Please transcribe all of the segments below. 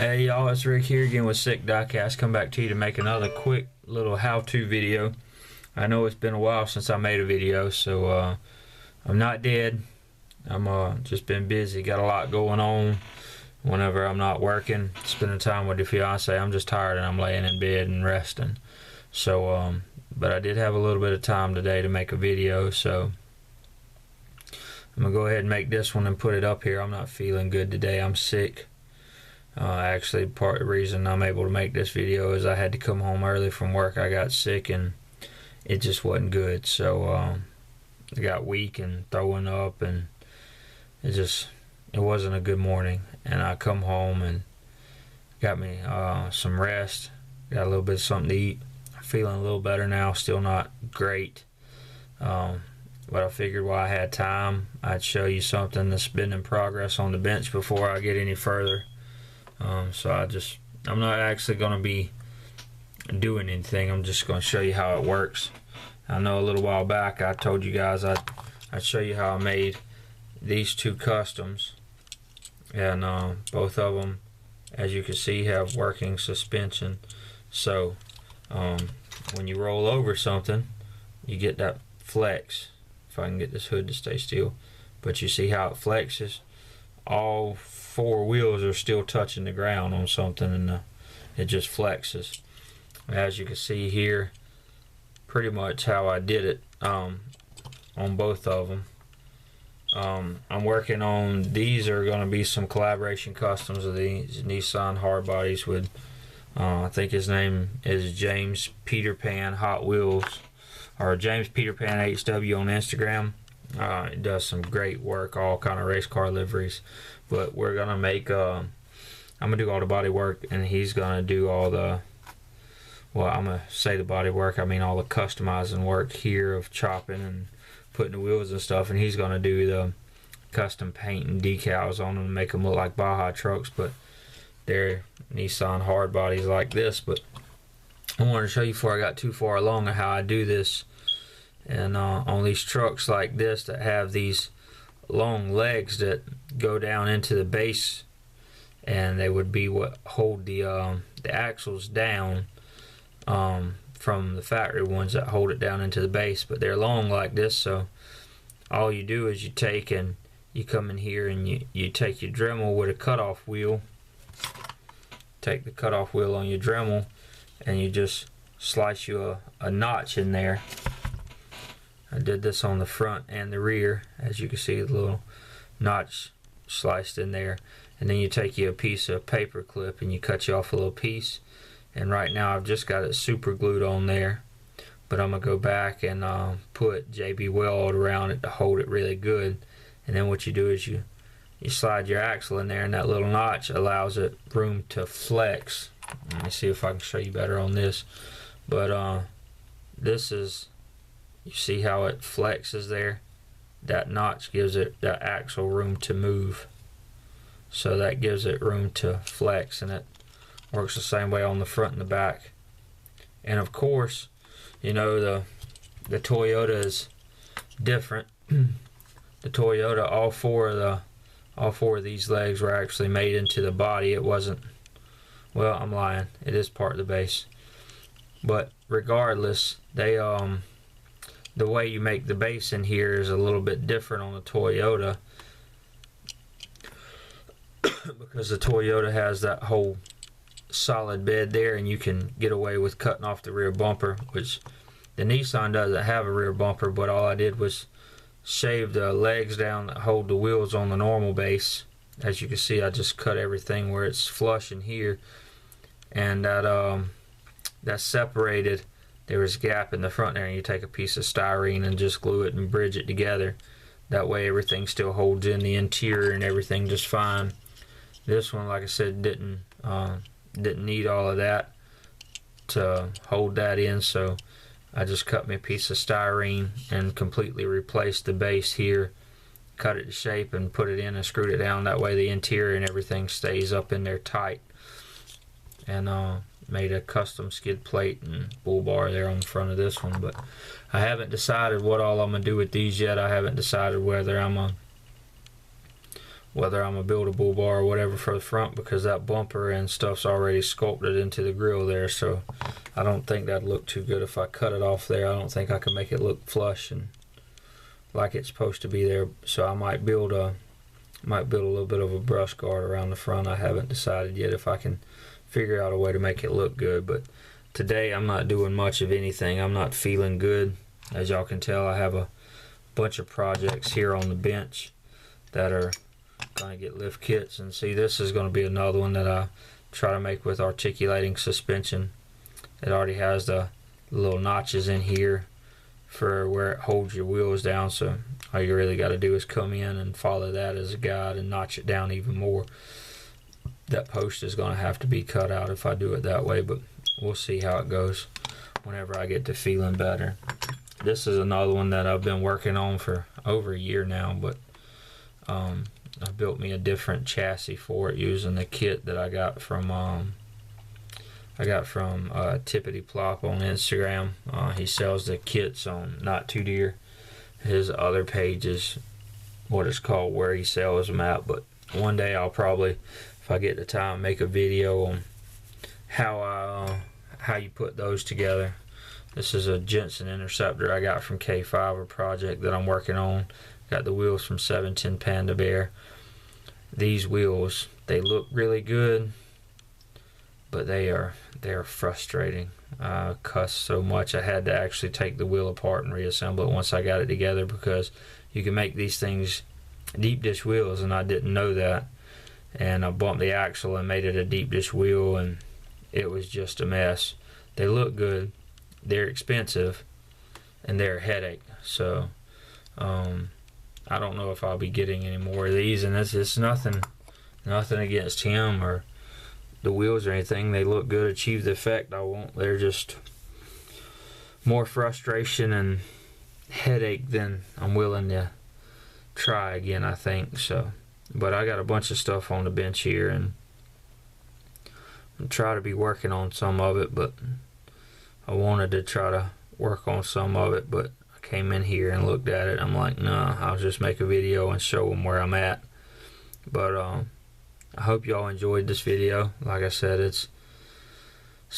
Hey y'all, it's Rick here again with Sick Diecast. Come back to you to make another quick little how-to video. I know it's been a while since I made a video, so I'm not dead. I'm just been busy, got a lot going on. Whenever I'm not working, spending time with the fiance, I'm just tired and I'm laying in bed and resting. So, but I did have a little bit of time today to make a video, so I'm gonna go ahead and make this one and put it up here. I'm not feeling good today. I'm sick. Actually, part of the reason I'm able to make this video is I had to come home early from work. I got sick and it just wasn't good. So I got weak and throwing up, and it wasn't a good morning. And I come home and got me some rest, got a little bit of something to eat. I'm feeling a little better now. Still not great, but I figured while I had time, I'd show you something that's been in progress on the bench before I get any further. So I'm not actually going to be doing anything. I'm just going to show you how it works. I know a little while back I told you guys I'd show you how I made these two customs, and both of them, as you can see, have working suspension. So when you roll over something, you get that flex. If I can get this hood to stay still, but you see how it flexes. All four wheels are still touching the ground on something, and it just flexes. As you can see here, pretty much how I did it on both of them. I'm working on, these are going to be some collaboration customs of these Nissan hard bodies with I think his name is James Peter Pan Hot Wheels, or James Peter Pan HW on Instagram. It does some great work, all kind of race car liveries. But we're gonna make I'm gonna do all the body work, and he's gonna do all the, well, I'm gonna say the body work, I mean all the customizing work here of chopping and putting the wheels and stuff, and he's gonna do the custom paint and decals on them to make them look like Baja trucks, but they're Nissan hard bodies like this. But I wanted to show you before I got too far along how I do this. And on these trucks like this that have these long legs that go down into the base, and they would be what hold the axles down from the factory ones that hold it down into the base, but they're long like this. So all you do is you take and you come in here and you take your Dremel with a cutoff wheel, take the cutoff wheel on your Dremel, and you just slice you a notch in there. I did this on the front and the rear. As you can see, the little notch sliced in there. And then you take you a piece of paper clip and you cut you off a little piece. And right now I've just got it super glued on there. But I'm going to go back and put JB Weld around it to hold it really good. And then what you do is you slide your axle in there, and that little notch allows it room to flex. Let me see if I can show you better on this. But this is, you see how it flexes there? That notch gives it, that axle, room to move. So that gives it room to flex, and it works the same way on the front and the back. And of course, you know, the Toyota is different. The Toyota, all four of these legs were actually made into the body. It wasn't, well, I'm lying. It is part of the base. But regardless, they the way you make the base in here is a little bit different on the Toyota, because the Toyota has that whole solid bed there, and you can get away with cutting off the rear bumper, which the Nissan doesn't have a rear bumper. But all I did was shave the legs down that hold the wheels on the normal base. As you can see, I just cut everything where it's flush in here, and that separated. There was a gap in the front there, and you take a piece of styrene and just glue it and bridge it together. That way everything still holds in the interior and everything just fine. This one, like I said, didn't need all of that to hold that in, so I just cut me a piece of styrene and completely replaced the base here, cut it to shape and put it in and screwed it down. That way the interior and everything stays up in there tight. And made a custom skid plate and bull bar there on the front of this one. But I haven't decided what all I'm going to do with these yet. I haven't decided whether I'm going to whether I'm gonna build a bull bar or whatever for the front, because that bumper and stuff's already sculpted into the grill there, so I don't think that'd look too good if I cut it off there. I don't think I can make it look flush and like it's supposed to be there. So I might build a little bit of a brush guard around the front. I haven't decided yet if I can figure out a way to make it look good, but today I'm not doing much of anything. I'm not feeling good. As y'all can tell, I have a bunch of projects here on the bench that are going to get lift kits. And see, this is going to be another one that I try to make with articulating suspension. It already has the little notches in here for where it holds your wheels down, so all you really got to do is come in and follow that as a guide and notch it down even more. That post is going to have to be cut out if I do it that way, but we'll see how it goes whenever I get to feeling better. This is another one that I've been working on for over a year now, but I built me a different chassis for it using the kit that I got from Tippity Plop on Instagram. He sells the kits on Not Too Dear. His other page is what it's called, where he sells them at, but one day I'll probably, if I get the time, make a video on how you put those together. This is a Jensen Interceptor I got from K5, a project that I'm working on. Got the wheels from 710 Panda Bear. These wheels, they look really good, but they are frustrating. I cussed so much I had to actually take the wheel apart and reassemble it once I got it together, because you can make these things deep dish wheels, and I didn't know that. And I bumped the axle and made it a deep dish wheel, and it was just a mess. They look good, they're expensive, and they're a headache. So I don't know if I'll be getting any more of these, and it's nothing against him or the wheels or anything. They look good, achieve the effect I want. They're just more frustration and headache than I'm willing to try again, I think. So, but I got a bunch of stuff on the bench here, and I'm try to be working on some of it, but I wanted to try to work on some of it, but I came in here and looked at it. I'm like, nah, I'll just make a video and show them where I'm at. But I hope y'all enjoyed this video. Like I said, it's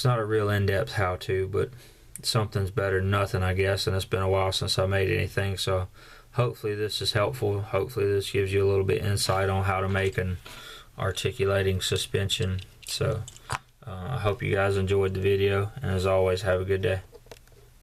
not a real in-depth how-to, but something's better than nothing, I guess, and it's been a while since I made anything, so hopefully this is helpful. Hopefully this gives you a little bit insight on how to make an articulating suspension. So I hope you guys enjoyed the video, and as always, have a good day.